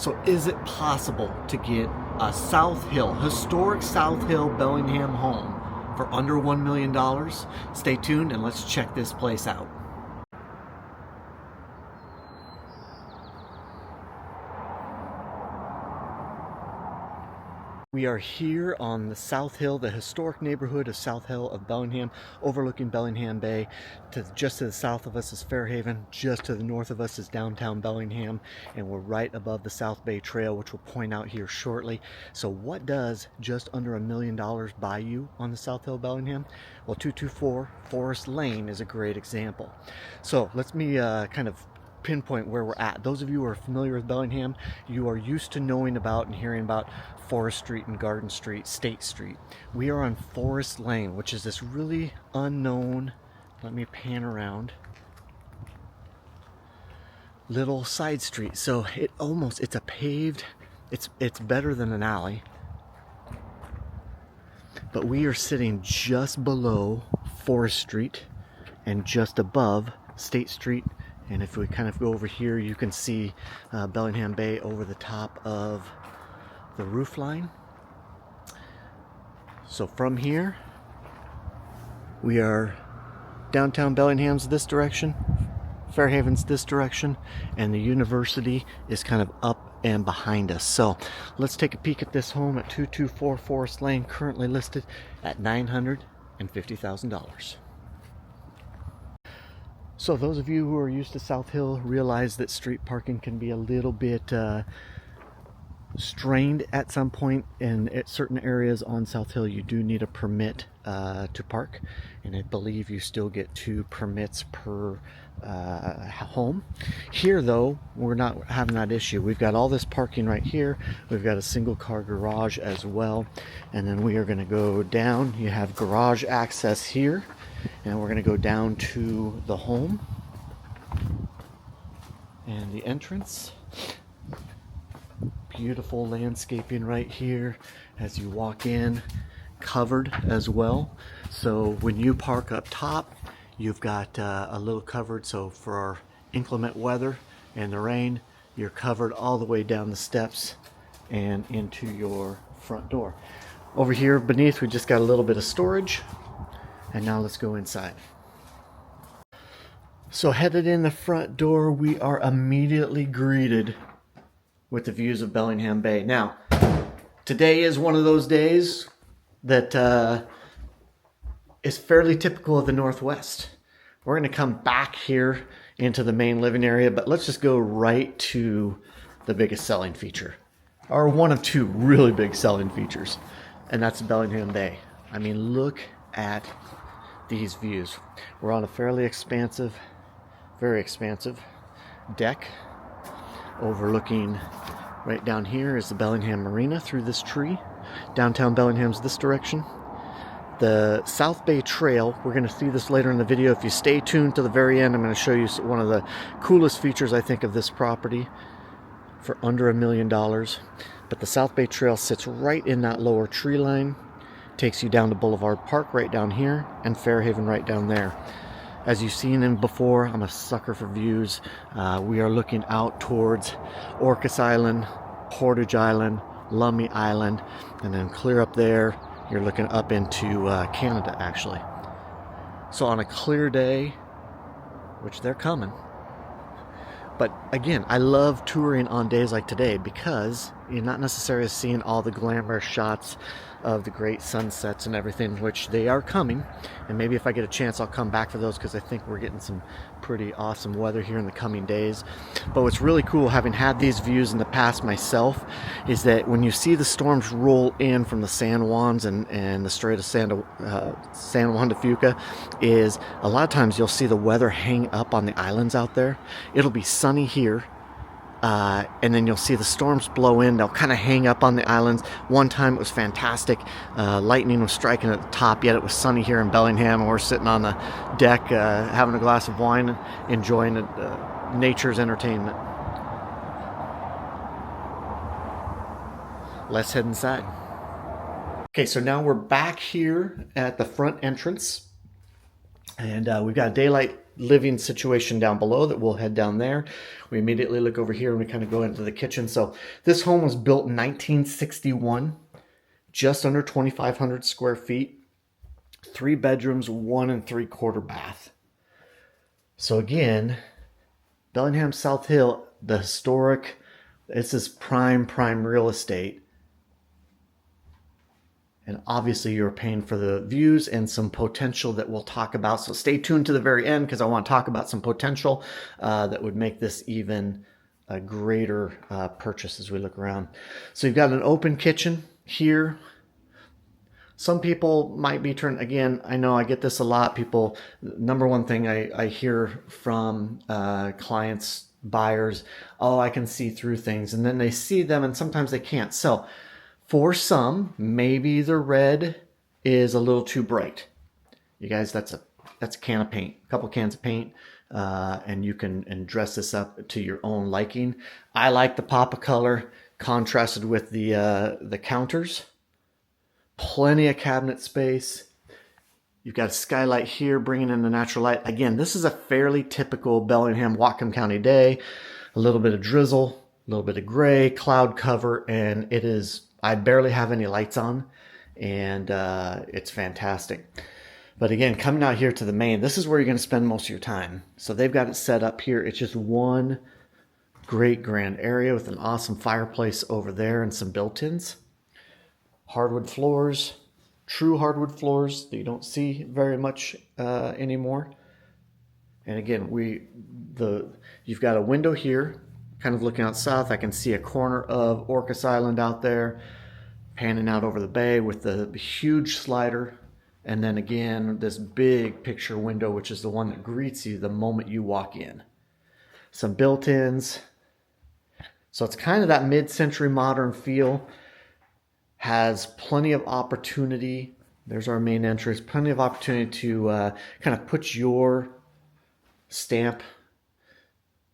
So is it possible to get a South Hill, historic South Hill Bellingham home for under $1 million? Stay tuned and let's check this place out. We are here on the South Hill, the historic neighborhood of South Hill of Bellingham, overlooking Bellingham Bay. Just to the south of us is Fairhaven, just to the north of us is downtown Bellingham, and we're right above the South Bay Trail, which we'll point out here shortly. So what does just under $1 million buy you on the South Hill Bellingham? Well, 224 Forest Lane is a great example. So let me kind of pinpoint where we're at. Those of you who are familiar with Bellingham, you are used to knowing about and hearing about Forest Street and Garden Street, State Street. We are on Forest Lane, which is this really unknown, let me pan around, little side street. So it's a paved, it's better than an alley, but we are sitting just below Forest Street and just above State Street. And if we kind of go over here, you can see Bellingham Bay over the top of the roof line. So from here, we are downtown Bellingham's this direction, Fairhaven's this direction, and the university is kind of up and behind us. So let's take a peek at this home at 224 Forest Lane, currently listed at $950,000. So those of you who are used to South Hill realize that street parking can be a little bit strained at some point, and at certain areas on South Hill you do need a permit to park, and I believe you still get 2 permits per home. Here though, we're not having that issue. We've got all this parking right here, we've got a single car garage as well, and then we are going to go down. You have garage access here, and we're going to go down to the home and the entrance. Beautiful landscaping right here as you walk in, covered as well. So when you park up top, you've got a little covered, so for our inclement weather and the rain, you're covered all the way down the steps and into your front door. Over here beneath, we just got a little bit of storage. And now let's go inside. So headed in the front door, we are immediately greeted with the views of Bellingham Bay. Now, today is one of those days that is fairly typical of the Northwest. We're going to come back here into the main living area, but let's just go right to the biggest selling feature, or one of 2 really big selling features, and that's Bellingham Bay. I mean, look at these views. We're on a fairly expansive, very expansive deck overlooking. Right down here is the Bellingham Marina through this tree. Downtown Bellingham's this direction. The South Bay Trail, we're going to see this later in the video. If you stay tuned to the very end, I'm going to show you one of the coolest features I think of this property for under $1 million. But the South Bay Trail sits right in that lower tree line. Takes you down to Boulevard Park right down here, and Fairhaven right down there. As you've seen them before, I'm a sucker for views. We are looking out towards Orcas Island, Portage Island, Lummi Island, and then clear up there, you're looking up into Canada actually. So on a clear day, which they're coming, but again, I love touring on days like today because you're not necessarily seeing all the glamorous shots of the great sunsets and everything, which they are coming, and maybe if I get a chance I'll come back for those, because I think we're getting some pretty awesome weather here in the coming days. But what's really cool, having had these views in the past myself, is that when you see the storms roll in from the San Juans and the Strait of San Juan de Fuca, is a lot of times you'll see the weather hang up on the islands out there. It'll be sunny here, and then you'll see the storms blow in. They'll kind of hang up on the islands. One time it was fantastic. Lightning was striking at the top, yet it was sunny here in Bellingham, and we're sitting on the deck having a glass of wine, enjoying nature's entertainment. Let's head inside. Okay, so now we're back here at the front entrance, and we've got a daylight living situation down below that we'll head down there. We immediately look over here and we kind of go into the kitchen. So this home was built in 1961, just under 2,500 square feet, 3 bedrooms, 1 3/4 bath. So again, Bellingham South Hill, the historic, this is prime real estate. And obviously you're paying for the views and some potential that we'll talk about. So stay tuned to the very end because I want to talk about some potential that would make this even a greater purchase as we look around. So you've got an open kitchen here. Some people might be turned, again, I know I get this a lot. People, number one thing I hear from clients, buyers, oh, I can see through things. And then they see them and sometimes they can't. So for some, maybe the red is a little too bright. You guys, that's a can of paint, a couple cans of paint, and you can dress this up to your own liking. I like the pop of color contrasted with the counters. Plenty of cabinet space. You've got a skylight here bringing in the natural light. Again, this is a fairly typical Bellingham, Whatcom County day. A little bit of drizzle, a little bit of gray, cloud cover, and it is, I barely have any lights on, and it's fantastic. But again, coming out here to the main, this is where you're going to spend most of your time. So they've got it set up here. It's just one great grand area with an awesome fireplace over there and some built-ins. Hardwood floors, true hardwood floors that you don't see very much anymore. And again, you've got a window here, kind of looking out south. I can see a corner of Orcas Island out there, panning out over the bay with the huge slider. And then again, this big picture window, which is the one that greets you the moment you walk in. Some built-ins. So it's kind of that mid-century modern feel. Has plenty of opportunity. There's our main entrance. Plenty of opportunity to kind of put your stamp,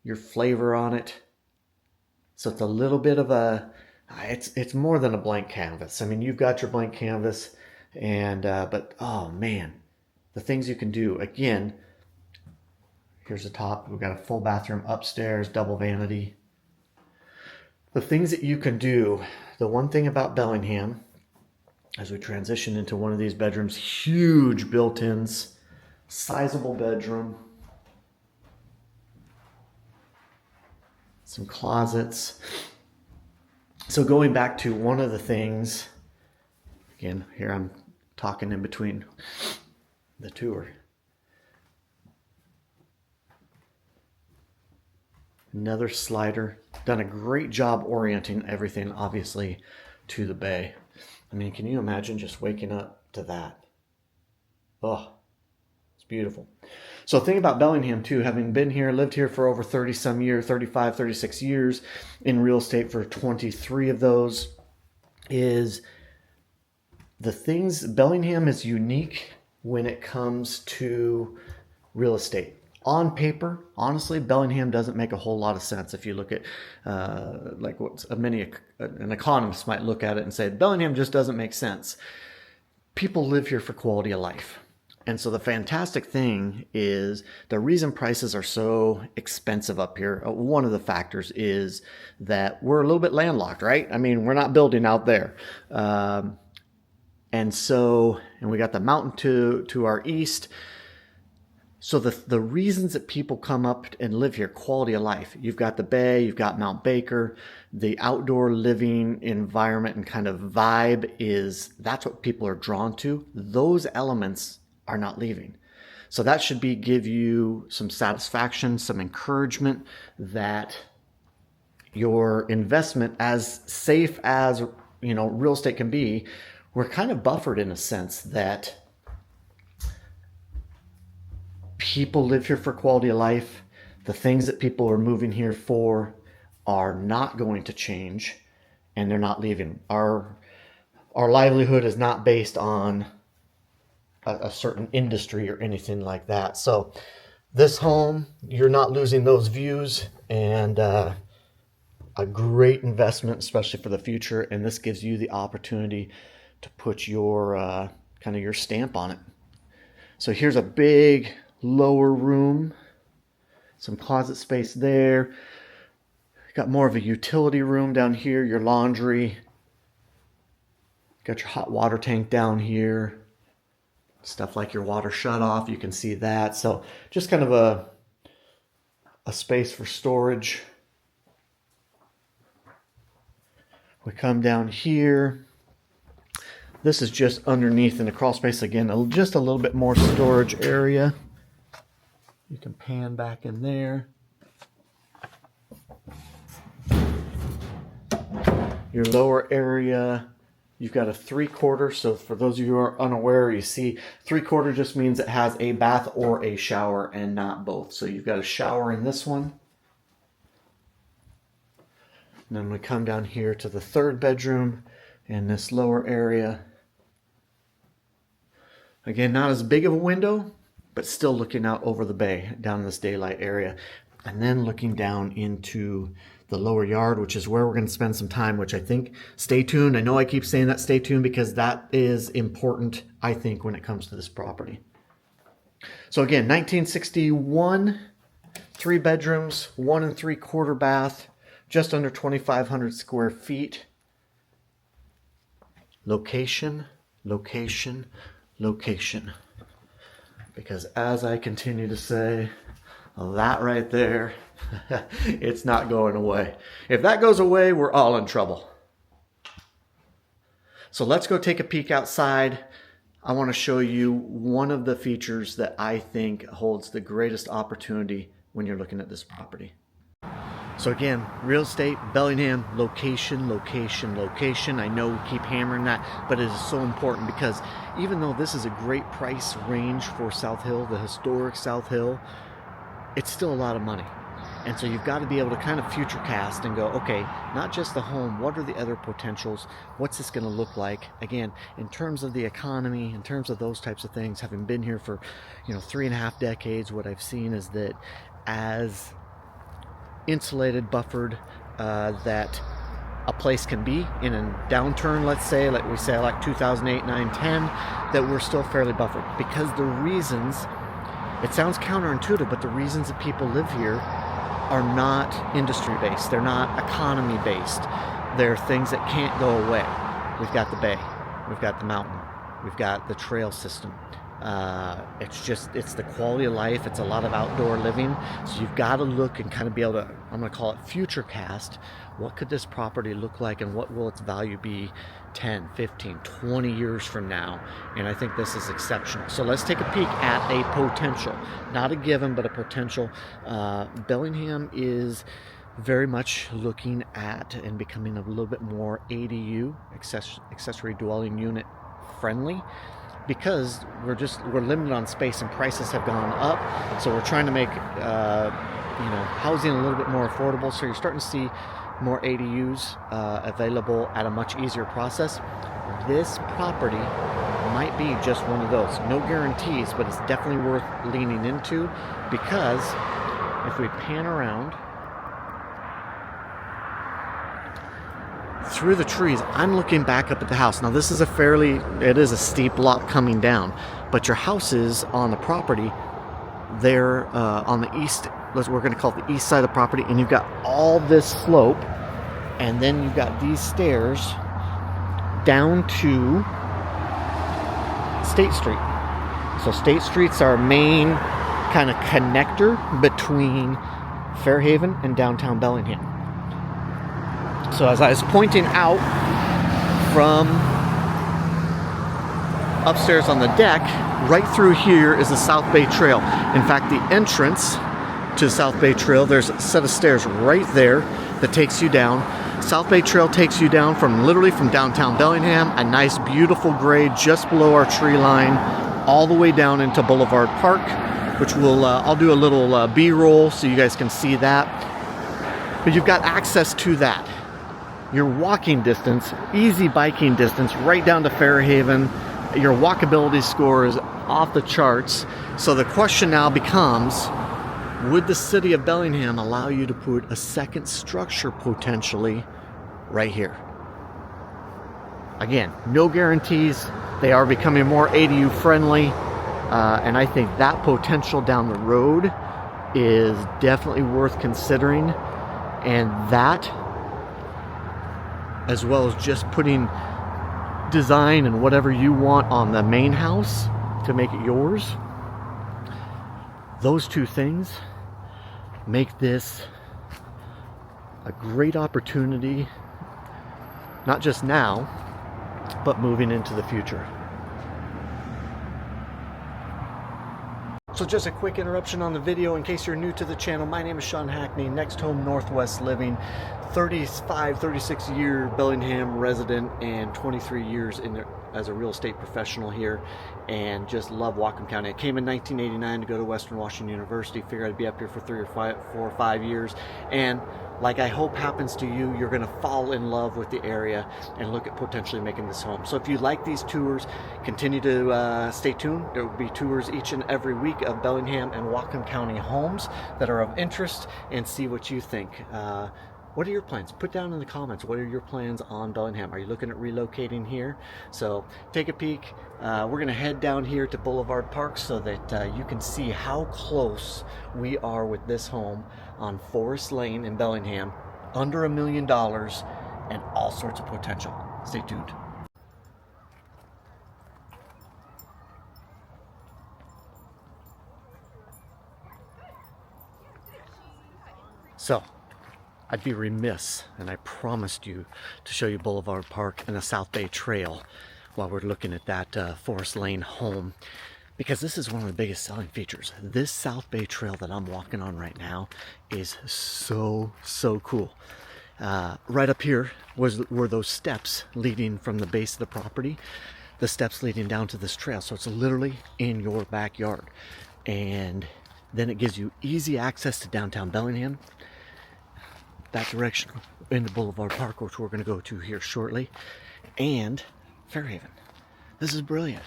your flavor on it. So it's a little bit of it's more than a blank canvas. I mean, you've got your blank canvas, and but oh man, the things you can do. Again, here's the top. We've got a full bathroom upstairs, double vanity. The things that you can do. The one thing about Bellingham, as we transition into one of these bedrooms, huge built-ins, sizable bedroom, some closets. So going back to one of the things, again, here I'm talking in between the tour. Another slider. Done a great job orienting everything, obviously, to the bay. I mean, can you imagine just waking up to that? Oh, it's beautiful. So think about Bellingham, too. Having been here, lived here for over 30-some years, 35, 36 years, in real estate for 23 of those, is the things, Bellingham is unique when it comes to real estate. On paper, honestly, Bellingham doesn't make a whole lot of sense. If you look at like what an economist might look at it and say, Bellingham just doesn't make sense. People live here for quality of life. And so the fantastic thing is the reason prices are so expensive up here, one of the factors is that we're a little bit landlocked, right? I mean, we're not building out there. And we got the mountain to our east. So the reasons that people come up and live here, quality of life. You've got the bay, you've got Mount Baker, the outdoor living environment and kind of vibe that's what people are drawn to. Those elements are not leaving. So that should give you some satisfaction, some encouragement that your investment, as safe as, real estate can be, we're kind of buffered in a sense that people live here for quality of life. The things that people are moving here for are not going to change, and they're not leaving. Our livelihood is not based on a certain industry or anything like that. So this home, you're not losing those views, and a great investment, especially for the future. And this gives you the opportunity to put your kind of your stamp on it. So here's a big lower room. Some closet space there. Got more of a utility room down here, your laundry. Got your hot water tank down here. Stuff like your water shutoff, you can see that. So just kind of a space for storage. We come down here. This is just underneath in the crawl space again, just a little bit more storage area. You can pan back in there. Your lower area, you've got a 3/4. So for those of you who are unaware, you see 3/4 just means it has a bath or a shower and not both. So you've got a shower in this one. And then we come down here to the 3rd bedroom in this lower area. Again, not as big of a window, but still looking out over the bay down in this daylight area. And then looking down into the lower yard, which is where we're going to spend some time, which I think, stay tuned. I know I keep saying that, stay tuned, because that is important, I think, when it comes to this property. So again, 1961, 3 bedrooms, 1 3/4 bath, just under 2,500 square feet. Location, location, location. Because as I continue to say, that right there, it's not going away. If that goes away, we're all in trouble. So let's go take a peek outside. I want to show you one of the features that I think holds the greatest opportunity when you're looking at this property. So again, real estate, Bellingham, location, location, location. I know we keep hammering that, but it is so important because even though this is a great price range for South Hill, the historic South Hill, it's still a lot of money. And so you've got to be able to kind of future cast and go, okay, not just the home, what are the other potentials? What's this going to look like? Again, in terms of the economy, in terms of those types of things, having been here for, 3.5 decades, what I've seen is that as insulated, buffered, that a place can be in a downturn, let's say, like we say, like 2008, 9, 10, that we're still fairly buffered. Because the reasons, it sounds counterintuitive, but the reasons that people live here are not industry-based. They're not economy-based. They're things that can't go away. We've got the bay. We've got the mountain. We've got the trail system. It's the quality of life. It's a lot of outdoor living. So you've got to look and kind of be able to, I'm going to call it future cast. What could this property look like and what will its value be 10, 15, 20 years from now? And I think this is exceptional. So let's take a peek at a potential, not a given, but a potential. Bellingham is very much looking at and becoming a little bit more ADU, accessory dwelling unit friendly, because we're limited on space and prices have gone up. So we're trying to make housing a little bit more affordable. So you're starting to see more ADUs available at a much easier process. This property might be just one of those. No guarantees, but it's definitely worth leaning into, because if we pan around through the trees, I'm looking back up at the house. Now this is it is a steep lot coming down, but your house is on the property there on the east, we're going to call it the east side of the property, and you've got all this slope, and then you've got these stairs down to State Street. So State Street's our main kind of connector between Fairhaven and downtown Bellingham. So as I was pointing out from upstairs on the deck, right through here is the South Bay Trail. In fact, the entrance to the South Bay Trail, there's a set of stairs right there that takes you down. South Bay Trail takes you down literally from downtown Bellingham, a nice beautiful grade just below our tree line, all the way down into Boulevard Park, which I'll do a little B-roll so you guys can see that. But you've got access to that. Your walking distance, easy biking distance, right down to Fairhaven. Your walkability score is off the charts. So the question now becomes, would the city of Bellingham allow you to put a second structure potentially right here? Again, no guarantees. They are becoming more ADU friendly. And I think that potential down the road is definitely worth considering. And that, as well as just putting design and whatever you want on the main house to make it yours, those two things make this a great opportunity, not just now, but moving into the future. So just a quick interruption on the video in case you're new to the channel. My name is Sean Hackney, Next Home Northwest Living, 36 year Bellingham resident and 23 years as a real estate professional here, and just love Whatcom County. I came in 1989 to go to Western Washington University, figured I'd be up here for 4 or 5 years, and like I hope happens to you, you're gonna fall in love with the area and look at potentially making this home. So if you like these tours, continue to stay tuned. There will be tours each and every week of Bellingham and Whatcom County homes that are of interest, and see what you think. What are your plans? Put down in the comments, what are your plans on Bellingham? Are you looking at relocating here? So take a peek. We're gonna head down here to Boulevard Park so that you can see how close we are with this home on Forest Lane in Bellingham, under $1 million and all sorts of potential. Stay tuned. So, I'd be remiss, and I promised you to show you Boulevard Park and the South Bay Trail while we're looking at that Forest Lane home, because this is one of the biggest selling features. This South Bay Trail that I'm walking on right now is so cool. Right up here were those steps leading from the base of the property, the steps leading down to this trail. So it's literally in your backyard, and then it gives you easy access to downtown Bellingham, that direction into Boulevard Park, which we're going to go to here shortly, and Fairhaven. This is brilliant.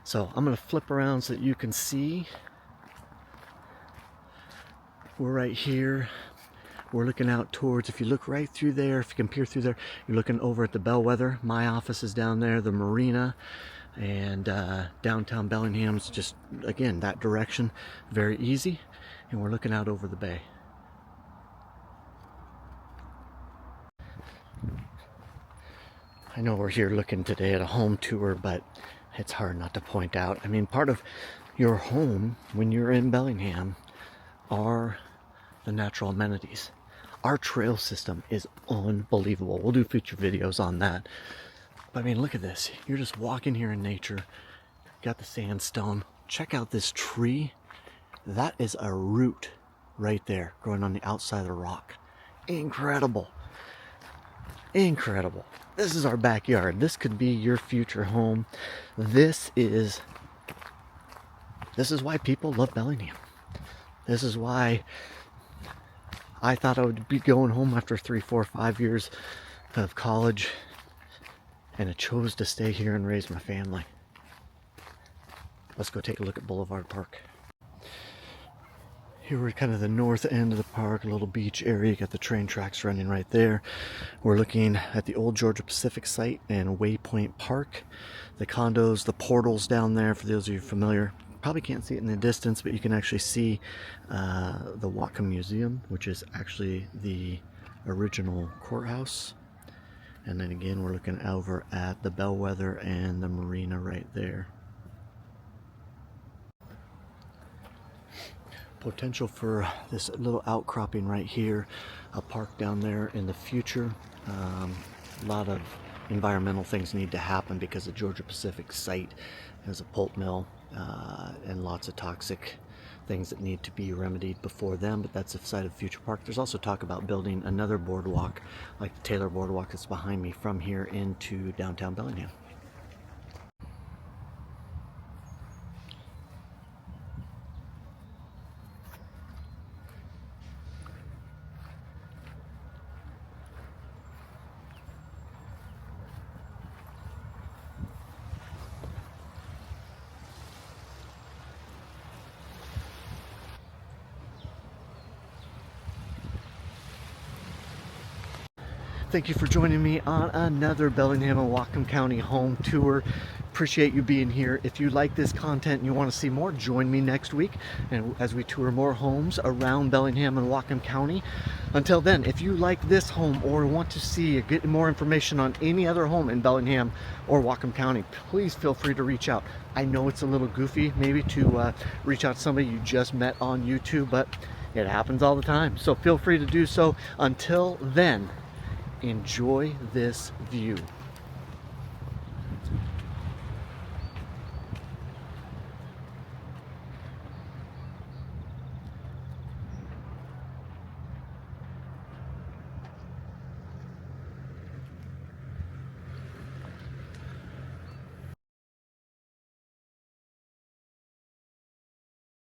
So I'm going to flip around so that you can see. We're right here. We're looking out towards, if you look right through there, if you can peer through there, you're looking over at the Bellwether. My office is down there, the marina, and downtown Bellingham's just, again, that direction. Very easy. And we're looking out over the bay. I know we're here looking today at a home tour, but it's hard not to point out. I mean, part of your home when you're in Bellingham are the natural amenities. Our trail system is unbelievable. We'll do future videos on that. But I mean, look at this. You're just walking here in nature. Got the sandstone. Check out this tree. That is a root right there growing on the outside of the rock. Incredible. Incredible. This is our backyard. This could be your future home. This is why people love Bellingham. This is why I thought I would be going home after 3, 4, 5 years of college, and I chose to stay here and raise my family. Let's go take a look at Boulevard Park. Here we're kind of the north end of the park, a little beach area. You got the train tracks running right there. We're looking at the old Georgia Pacific site and Waypoint Park. The condos, the portals down there, for those of you familiar. Probably can't see it in the distance, but you can actually see the Whatcom Museum, which is actually the original courthouse. And then again, we're looking over at the Bellwether and the marina right there. Potential for this little outcropping right here, a park down there in the future. A lot of environmental things need to happen because the Georgia Pacific site has a pulp mill and lots of toxic things that need to be remedied before them, but that's the site of the future park. There's also talk about building another boardwalk like the Taylor Boardwalk that's behind me from here into downtown Bellingham. Thank you for joining me on another Bellingham and Whatcom County home tour. Appreciate you being here. If you like this content and you want to see more, join me next week and as we tour more homes around Bellingham and Whatcom County. Until then, if you like this home or want to get more information on any other home in Bellingham or Whatcom County, please feel free to reach out. I know it's a little goofy maybe to reach out to somebody you just met on YouTube, but it happens all the time. So feel free to do so. Until then, enjoy this view.